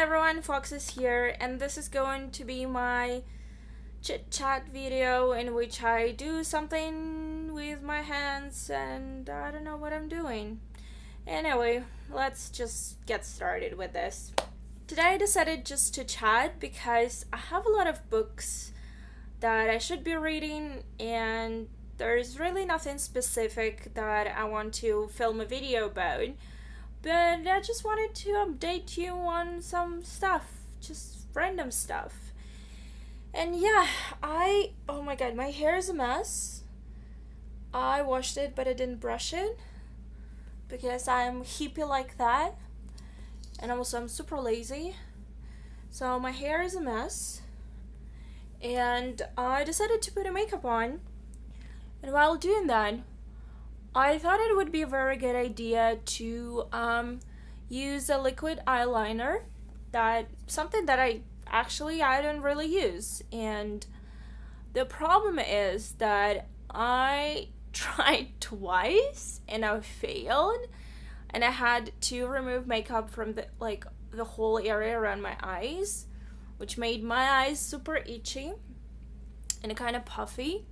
Hi everyone, Fox is here, and this is going to be my chit-chat video in which I do something with my hands and I don't know what I'm doing. Anyway, let's just get started with this. Today I decided just to chat because I have a lot of books that I should be reading and there's really nothing specific that I want to film a video about. But I just wanted to update you on some stuff, just random stuff. And yeah, oh my god, my hair is a mess. I washed it, but I didn't brush it because I'm hippie like that. And also, I'm super lazy. So my hair is a mess. And I decided to put a makeup on. And while doing that, I thought it would be a very good idea to use a liquid eyeliner, something that I don't really use. And the problem is that I tried twice and I failed, and I had to remove makeup from the whole area around my eyes, which made my eyes super itchy and kind of puffy.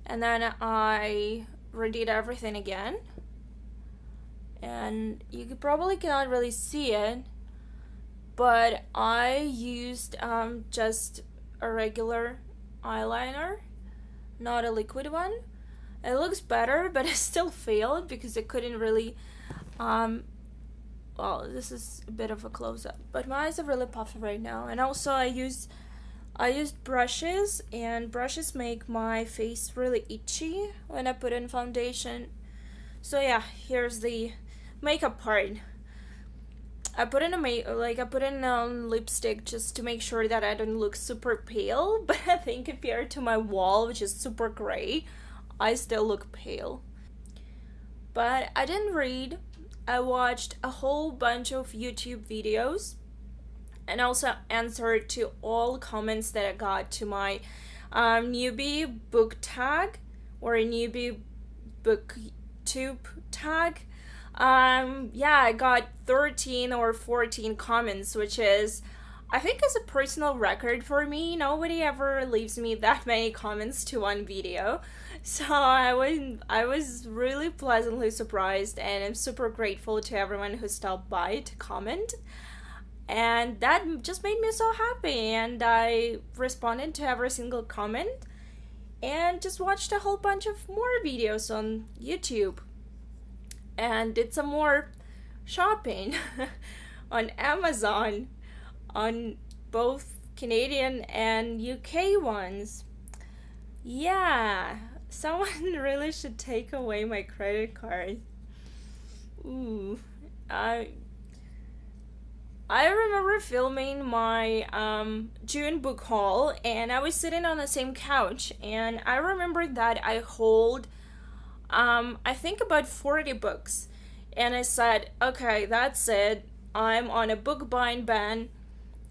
And then I redid everything again, and you probably cannot really see it, but I used just a regular eyeliner, not a liquid one. It looks better, but it still failed because I couldn't really well, this is a bit of a close-up, but my eyes are really puffy right now. And also I used brushes, and brushes make my face really itchy when I put in foundation. So yeah, here's the makeup part. I put in lipstick just to make sure that I don't look super pale, but I think compared to my wall, which is super gray, I still look pale. But I didn't read. I watched a whole bunch of YouTube videos and also answered to all comments that I got to my newbie book tag or a newbie booktube tag. Yeah, I got 13 or 14 comments, which is, I think, is a personal record for me. Nobody ever leaves me that many comments to one video. So I was really pleasantly surprised, and I'm super grateful to everyone who stopped by to comment. And that just made me so happy, and I responded to every single comment and just watched a whole bunch of more videos on YouTube and did some more shopping on Amazon, on both Canadian and UK ones. Yeah, someone really should take away my credit card. Ooh, I remember filming my June book haul, and I was sitting on the same couch, and I remember that I hold I think about 40 books, and I said, okay, that's it, I'm on a book buying ban.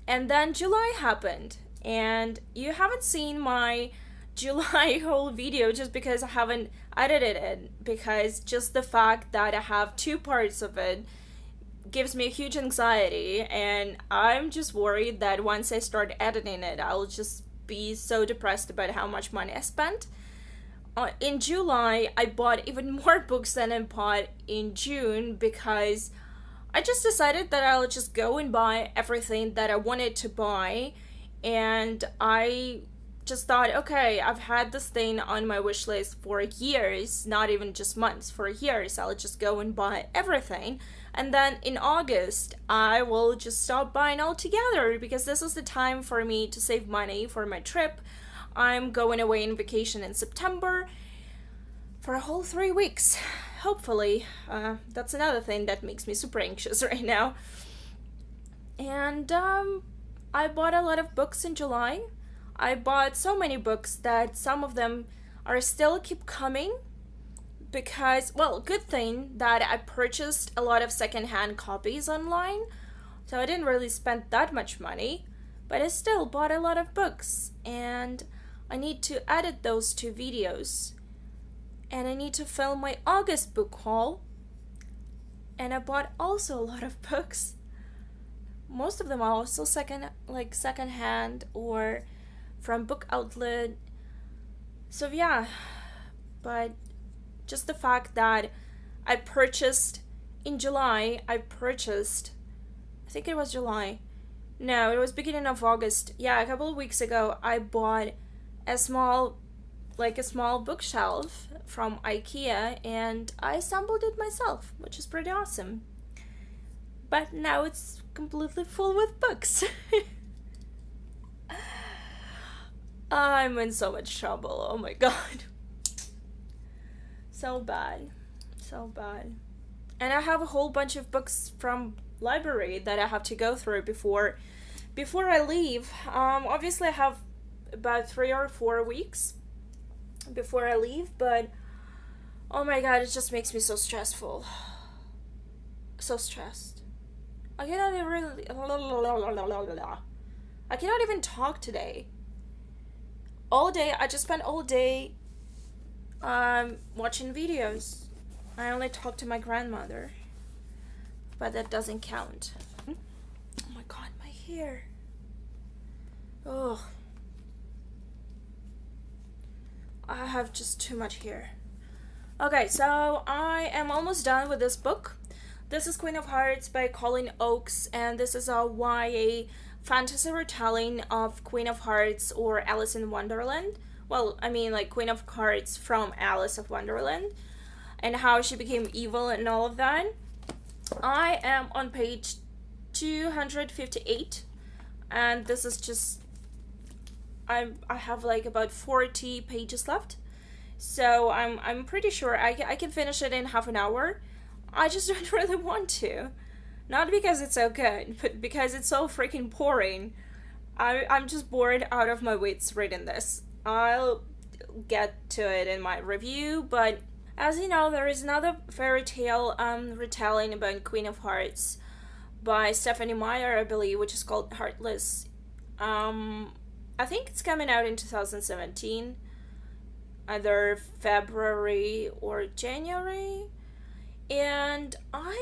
And then July happened, and you haven't seen my July haul video just because I haven't edited it, because just the fact that I have two parts of it gives me a huge anxiety, and I'm just worried that once I start editing it, I'll just be so depressed about how much money I spent. In July, I bought even more books than I bought in June because I just decided that I'll just go and buy everything that I wanted to buy, and I just thought, okay, I've had this thing on my wish list for years, not even just months, for years. I'll just go and buy everything. And then in August, I will just stop buying altogether because this is the time for me to save money for my trip. I'm going away on vacation in September for a whole 3 weeks, hopefully. That's another thing that makes me super anxious right now. And I bought a lot of books in July. I bought so many books that some of them are still keep coming. Because, well, good thing that I purchased a lot of secondhand copies online, so I didn't really spend that much money, but I still bought a lot of books, and I need to edit those 2 videos, and I need to film my August book haul, and I bought also a lot of books, most of them are also second hand or from book outlet. So yeah, but just the fact that I purchased in July, I think it was July. No, it was beginning of August. Yeah, a couple of weeks ago, I bought a small, a small bookshelf from IKEA, and I assembled it myself, which is pretty awesome. But now it's completely full with books. I'm in so much trouble. Oh my god. So bad. So bad. And I have a whole bunch of books from library that I have to go through before I leave. Obviously I have about 3 or 4 weeks before I leave, but oh my god, it just makes me so stressful. So stressed. I cannot even I cannot even talk today. All day, I just spent all day watching videos. I only talked to my grandmother, but that doesn't count. Oh my god, my hair. Oh, I have just too much hair. Okay, so I am almost done with this book. This is Queen of Hearts by Colin Oakes, and this is a YA fantasy retelling of Queen of Hearts or Alice in Wonderland. Well, I mean, like Queen of Hearts from Alice of Wonderland, and how she became evil and all of that. I am on page 258, and this is just I have like about 40 pages left, so I'm pretty sure I can finish it in half an hour. I just don't really want to, not because it's so good, but because it's so freaking boring. I'm just bored out of my wits reading this. I'll get to it in my review, but as you know, there is another fairy tale retelling about Queen of Hearts by Stephanie Meyer, I believe, which is called Heartless. I think it's coming out in 2017, either February or January, and I'm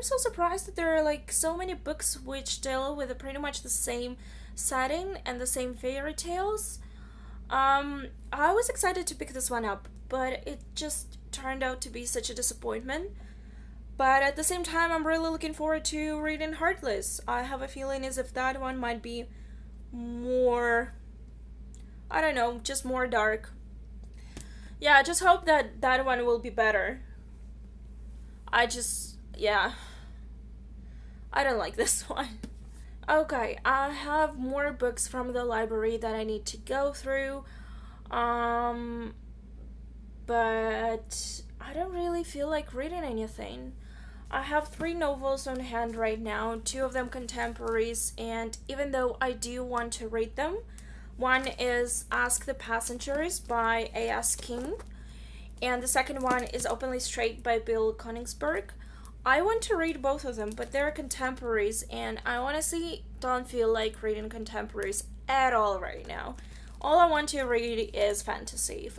so surprised that there are like so many books which deal with pretty much the same setting and the same fairy tales. I was excited to pick this one up, but it just turned out to be such a disappointment. But at the same time, I'm really looking forward to reading Heartless. I have a feeling as if that one might be more, I don't know, just more dark. Yeah, I just hope that that one will be better. Yeah, I don't like this one. Okay, I have more books from the library that I need to go through. But I don't really feel like reading anything. I have 3 novels on hand right now, 2 of them contemporaries, and even though I do want to read them, one is Ask the Passengers by A.S. King, and the second one is Openly Straight by Bill Koenigsberg. I want to read both of them, but they're contemporaries, and I honestly don't feel like reading contemporaries at all right now. All I want to read is fantasy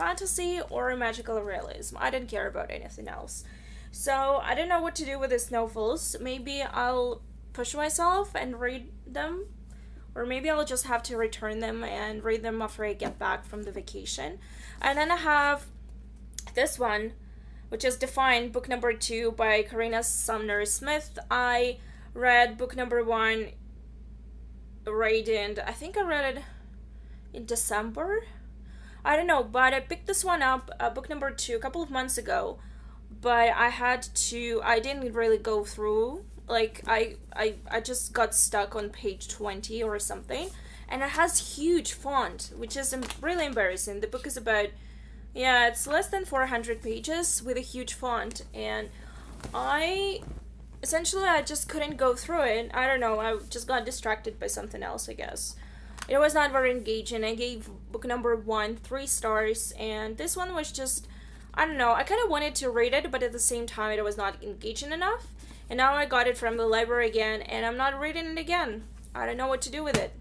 or magical realism. I don't care about anything else. So I don't know what to do with these novels. Maybe I'll push myself and read them, or maybe I'll just have to return them and read them after I get back from the vacation. And then I have this one, which is Defined, book number 2 by Karina Sumner Smith. I read book number 1 I think I read it in December. I don't know, but I picked this one up, book number 2, a couple of months ago. But I didn't really go through. Like, I just got stuck on page 20 or something. And it has huge font, which is really embarrassing. The book is about, it's less than 400 pages with a huge font. And I just couldn't go through it. I don't know, I just got distracted by something else, I guess. It was not very engaging. I gave book number 1 3 stars, and this one was just, I don't know, I kind of wanted to read it, but at the same time it was not engaging enough. And now I got it from the library again, and I'm not reading it again. I don't know what to do with it.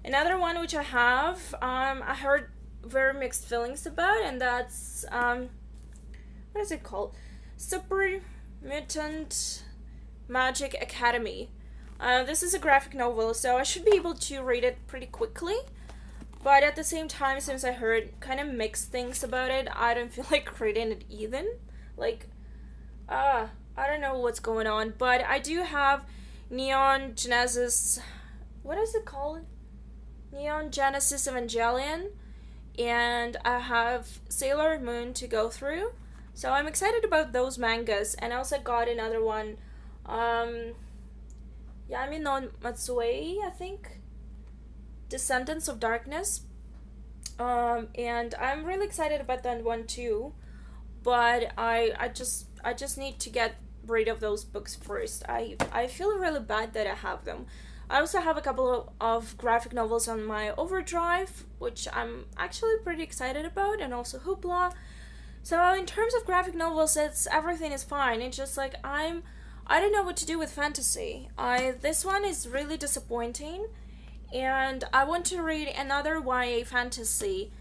Another one which I have, I heard very mixed feelings about, and that's, what is it called? Super Mutant Magic Academy. This is a graphic novel, so I should be able to read it pretty quickly. But at the same time, since I heard kind of mixed things about it, I don't feel like reading it even. Like, I don't know what's going on. But I do have Neon Genesis. What is it called? Neon Genesis Evangelion. And I have Sailor Moon to go through. So I'm excited about those mangas. And I also got another one. Yami no Matsue, I think. Descendants of Darkness. And I'm really excited about that one too. But I just need to get rid of those books first. I feel really bad that I have them. I also have a couple of graphic novels on my Overdrive, which I'm actually pretty excited about, and also Hoopla. So in terms of graphic novels, everything is fine. It's just like I don't know what to do with fantasy. This one is really disappointing, and I want to read another YA fantasy,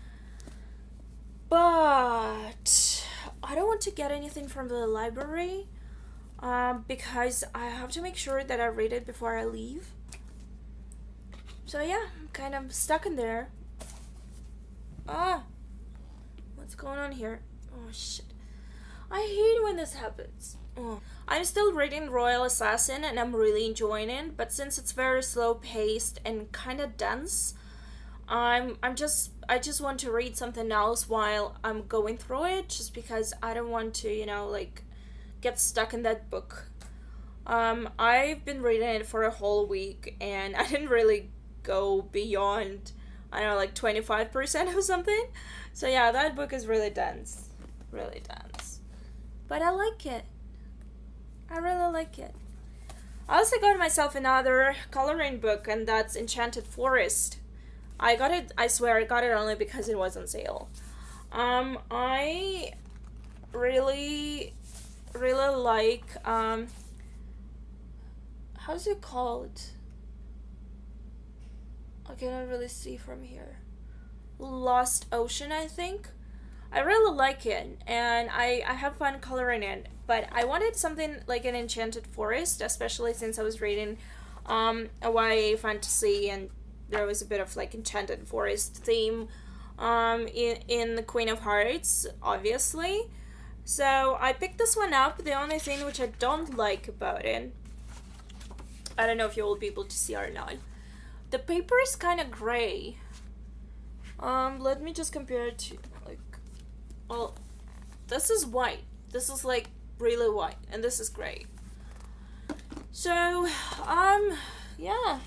but I don't want to get anything from the library, because I have to make sure that I read it before I leave. So yeah, I'm kind of stuck in there. What's going on here? Oh shit. I hate when this happens. I'm still reading Royal Assassin and I'm really enjoying it, but since it's very slow paced and kind of dense, I just want to read something else while I'm going through it, just because I don't want to, like, get stuck in that book. I've been reading it for a whole week and I didn't really go beyond, I don't know, like 25% or something. So yeah, that book is really dense. Really dense. But I like it. I really like it. I also got myself another coloring book, and that's Enchanted Forest. I got it, I swear, I got it only because it was on sale. I really like, how's it called? I cannot really see from here. Lost Ocean, I think. I really like it, and I have fun coloring it, but I wanted something like an Enchanted Forest, especially since I was reading a YA fantasy, and there was a bit of like Enchanted Forest theme in the Queen of Hearts, obviously. So I picked this one up. The only thing which I don't like about it, I don't know if you will be able to see or not, the paper is kind of gray. Let me just compare it to, like, well, this is white. This is like really white, and this is gray. So, yeah.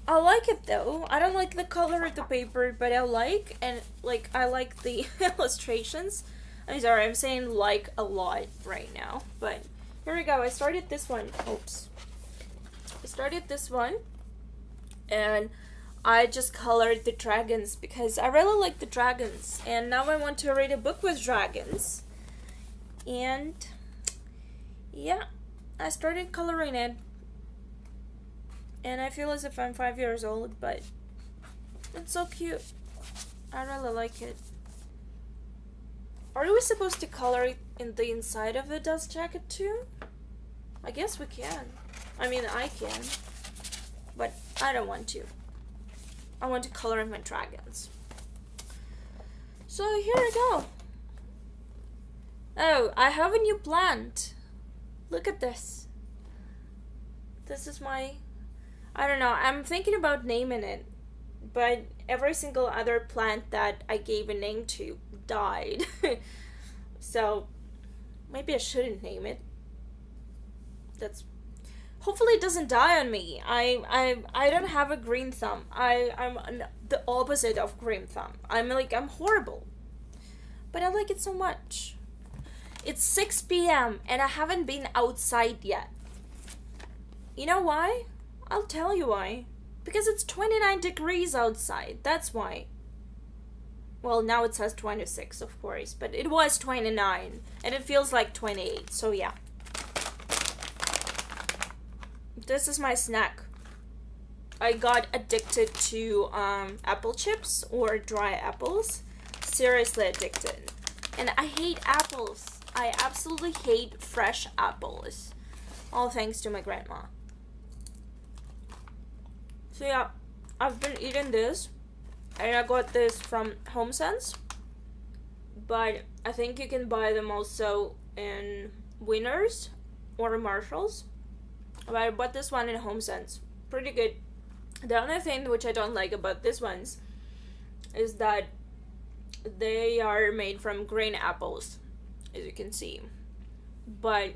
I like it though. I don't like the color of the paper, but I like the illustrations. I'm sorry, I'm saying like a lot right now, but here we go. I started this one. Oops. I started this one, and I just colored the dragons because I really like the dragons, and now I want to read a book with dragons. And yeah, I started coloring it, and I feel as if I'm 5 years old, but it's so cute. I really like it. Are we supposed to color it in the inside of the dust jacket too? I guess we can. I mean, I can, but I don't want to. I want to color in my dragons. So here I go. Oh, I have a new plant. Look at this. This is my, I don't know, I'm thinking about naming it, but every single other plant that I gave a name to died. So maybe I shouldn't name it. That's, hopefully it doesn't die on me. I don't have a green thumb. I'm the opposite of green thumb. I'm horrible. But I like it so much. It's 6 p.m. and I haven't been outside yet. You know why? I'll tell you why. Because it's 29 degrees outside. That's why. Well, now it says 26, of course, but it was 29 and it feels like 28. So yeah. This is my snack. I got addicted to apple chips or dry apples. Seriously addicted. And I hate apples. I absolutely hate fresh apples. All thanks to my grandma. So yeah, I've been eating this, and I got this from HomeSense, but I think you can buy them also in Winners or Marshalls. But I bought this one in HomeSense. Pretty good. The only thing which I don't like about these ones is that they are made from green apples, as you can see. But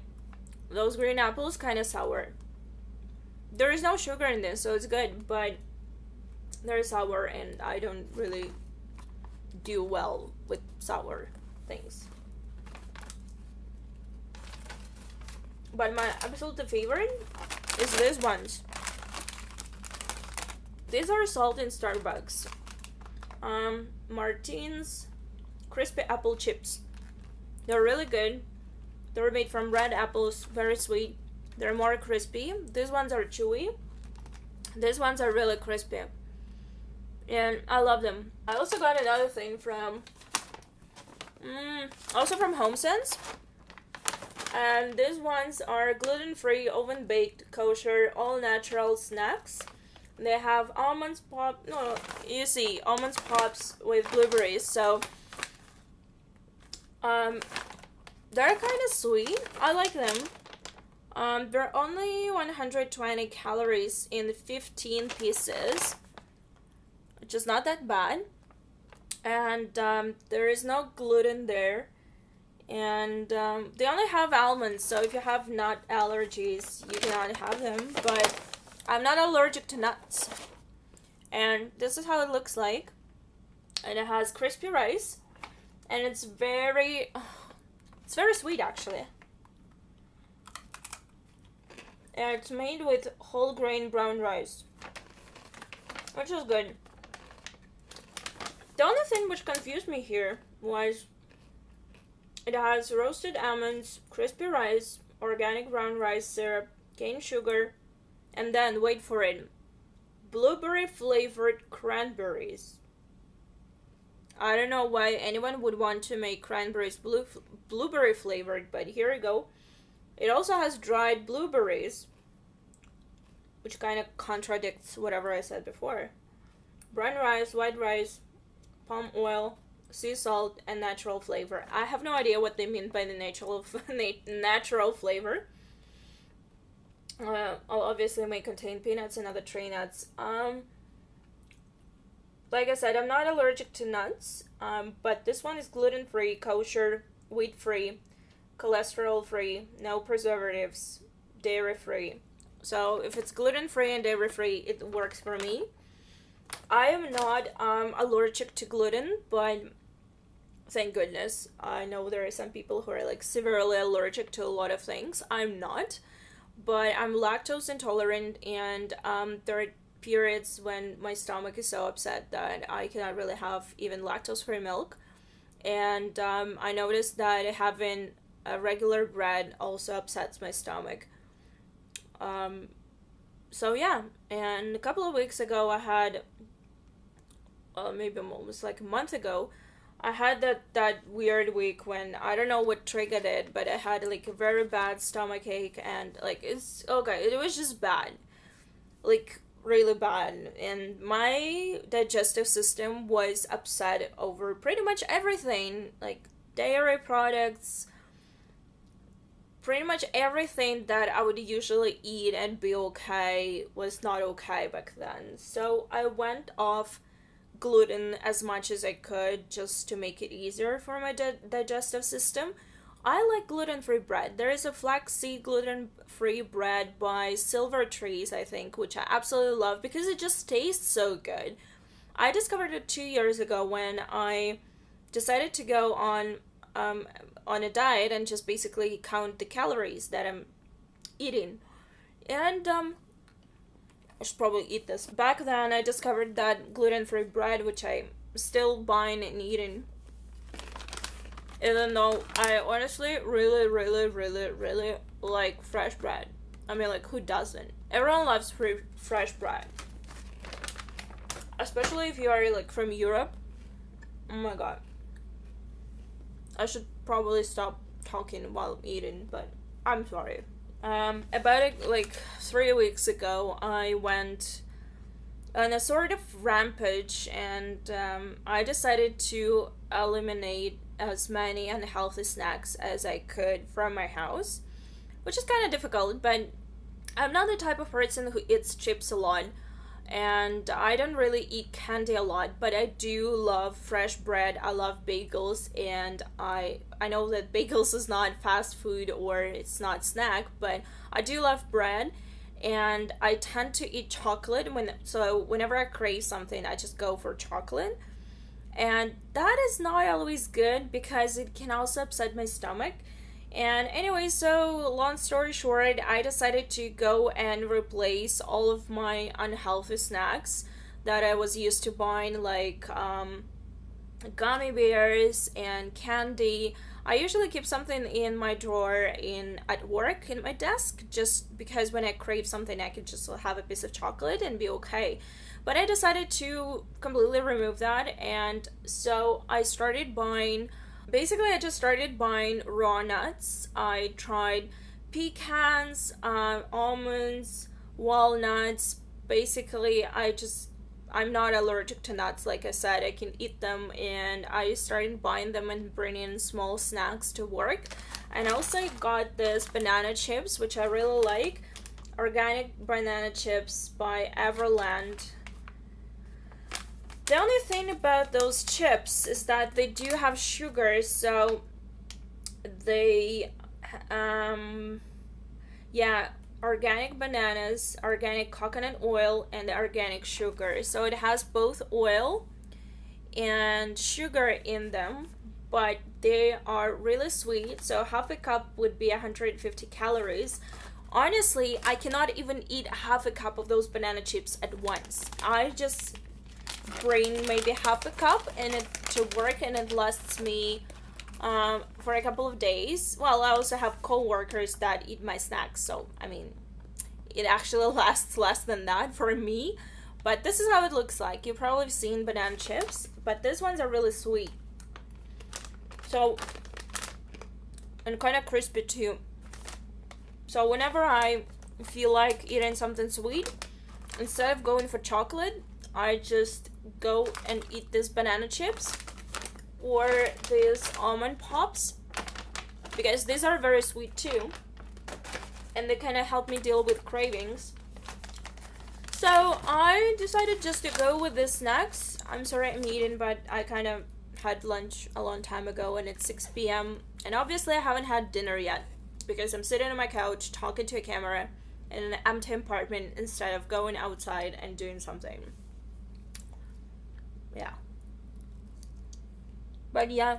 those green apples kind of sour. There is no sugar in this, so it's good, but they're sour, and I don't really do well with sour things. But my absolute favorite is these ones. These are sold in Starbucks. Martins crispy apple chips. They're really good. They're made from red apples, very sweet. They're more crispy. These ones are chewy. These ones are really crispy. And I love them. I also got another thing from HomeSense. And these ones are gluten-free, oven-baked, kosher, all-natural snacks. They have almonds pop. No, you see, almonds pops with blueberries. So, they're kind of sweet. I like them. They're only 120 calories in 15 pieces, which is not that bad. And there is no gluten there. And they only have almonds, so if you have nut allergies, you cannot have them. But I'm not allergic to nuts. And this is how it looks like. And it has crispy rice. And it's very sweet, actually. And it's made with whole grain brown rice, which is good. The only thing which confused me here was it has roasted almonds, crispy rice, organic brown rice syrup, cane sugar, and then, wait for it, blueberry flavored cranberries. I don't know why anyone would want to make cranberries blueberry flavored, but here we go. It also has dried blueberries, which kind of contradicts whatever I said before. Brown rice, white rice, palm oil, sea salt, and natural flavor. I have no idea what they mean by the natural flavor. Obviously may contain peanuts and other tree nuts. Like I said, I'm not allergic to nuts, but this one is gluten-free, kosher, wheat-free, cholesterol-free, no preservatives, dairy-free. So if it's gluten-free and dairy-free, it works for me. I am not allergic to gluten, but thank goodness. I know there are some people who are like severely allergic to a lot of things. I'm not, but I'm lactose intolerant, and there are periods when my stomach is so upset that I cannot really have even lactose-free milk. And I noticed that having a regular bread also upsets my stomach. So yeah, and a couple of weeks ago I had, maybe almost like a month ago, I had that weird week when I don't know what triggered it, but I had like a very bad stomach ache, and like it was just bad, like really bad, and my digestive system was upset over pretty much everything, like dairy products. Pretty much everything that I would usually eat and be okay was not okay back then. So I went off gluten as much as I could just to make it easier for my digestive system. I like gluten-free bread. There is a flaxseed gluten-free bread by Silver Trees, I think, which I absolutely love because it just tastes so good. I discovered it 2 years ago when I decided to go on a diet and just basically count the calories that I'm eating. And I should probably eat this. Back then I discovered that gluten-free bread, which I'm still buying and eating. Even though I honestly really, really, really, really like fresh bread. I mean, like, who doesn't? Everyone loves fresh bread. Especially if you are like from Europe. Oh my god. I should probably stop talking while eating, but I'm sorry. About like 3 weeks ago, I went on a sort of rampage, and I decided to eliminate as many unhealthy snacks as I could from my house, which is kind of difficult, but I'm not the type of person who eats chips a lot, and I don't really eat candy a lot, but I do love fresh bread. I love bagels, and I know that bagels is not fast food or it's not snack, but I do love bread, and I tend to eat chocolate whenever I crave something, I just go for chocolate. And that is not always good because it can also upset my stomach. And anyway, so long story short, I decided to go and replace all of my unhealthy snacks that I was used to buying, like gummy bears and candy. I usually keep something in my drawer at work in my desk, just because when I crave something I can just have a piece of chocolate and be okay. But I decided to completely remove that, and so I started buying. Basically, I just started buying raw nuts. I tried pecans, almonds, walnuts. Basically, I'm not allergic to nuts, like I said. I can eat them, and I started buying them and bringing small snacks to work. And also I got this banana chips, which I really like. Organic banana chips by Everland. The only thing about those chips is that they do have sugar, so they, organic bananas, organic coconut oil, and organic sugar. So it has both oil and sugar in them, but they are really sweet. So half a cup would be 150 calories. Honestly, I cannot even eat half a cup of those banana chips at once. I just bring maybe half a cup to work, and it lasts me for a couple of days. Well, I also have co-workers that eat my snacks, so I mean, it actually lasts less than that for me. But this is how it looks like. You've probably seen banana chips, but these ones are really sweet. So, and kind of crispy too. So whenever I feel like eating something sweet, instead of going for chocolate, I just go and eat these banana chips or these almond pops, because these are very sweet too, and they kind of help me deal with cravings. So I decided just to go with these snacks. I'm sorry I'm eating, but I kind of had lunch a long time ago, and it's 6 p.m. and obviously I haven't had dinner yet because I'm sitting on my couch talking to a camera in an empty apartment instead of going outside and doing something. Yeah. But yeah.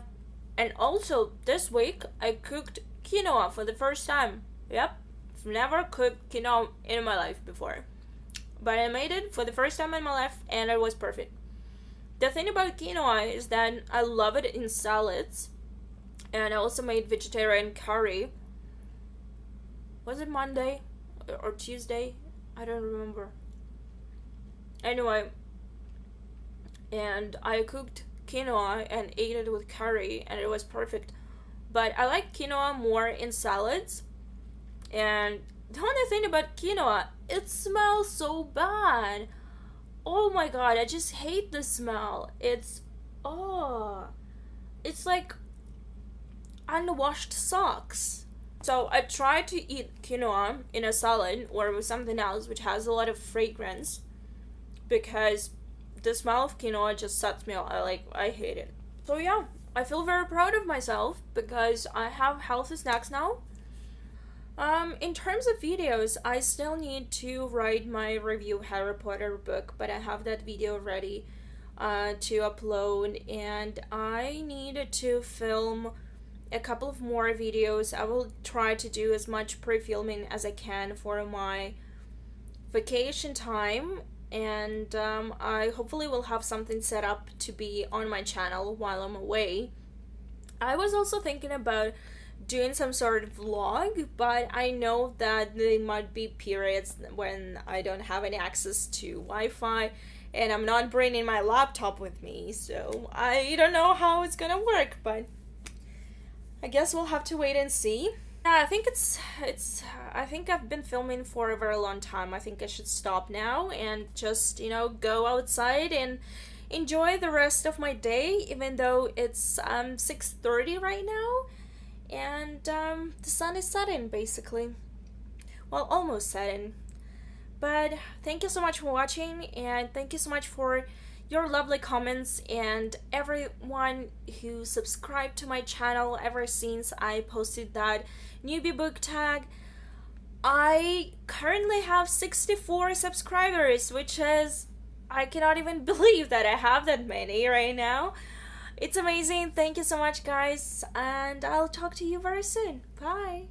And also, this week, I cooked quinoa for the first time. Yep. I've never cooked quinoa in my life before. But I made it for the first time in my life, and it was perfect. The thing about quinoa is that I love it in salads. And I also made vegetarian curry. Was it Monday? Or Tuesday? I don't remember. Anyway, and I cooked quinoa and ate it with curry, and it was perfect. But I like quinoa more in salads. And the only thing about quinoa, it smells so bad. Oh my god, I just hate the smell. It's like unwashed socks. So I tried to eat quinoa in a salad or with something else which has a lot of fragrance, because the smell of quinoa just sets me off. I hate it. So yeah, I feel very proud of myself because I have healthy snacks now. In terms of videos, I still need to write my review Harry Potter book, but I have that video ready to upload, and I need to film a couple of more videos. I will try to do as much pre-filming as I can for my vacation time, and I hopefully will have something set up to be on my channel while I'm away. I was also thinking about doing some sort of vlog, but I know that there might be periods when I don't have any access to Wi-Fi and I'm not bringing my laptop with me, so I don't know how it's gonna work, but I guess we'll have to wait and see. Yeah, I think it's I think I've been filming for a very long time. I think I should stop now and just, go outside and enjoy the rest of my day, even though it's 6:30 right now and the sun is setting basically. Well, almost setting. But thank you so much for watching, and thank you so much for your lovely comments and everyone who subscribed to my channel ever since I posted that newbie book tag. I currently have 64 subscribers, which is, I cannot even believe that I have that many right now. It's amazing. Thank you so much, guys, and I'll talk to you very soon. Bye.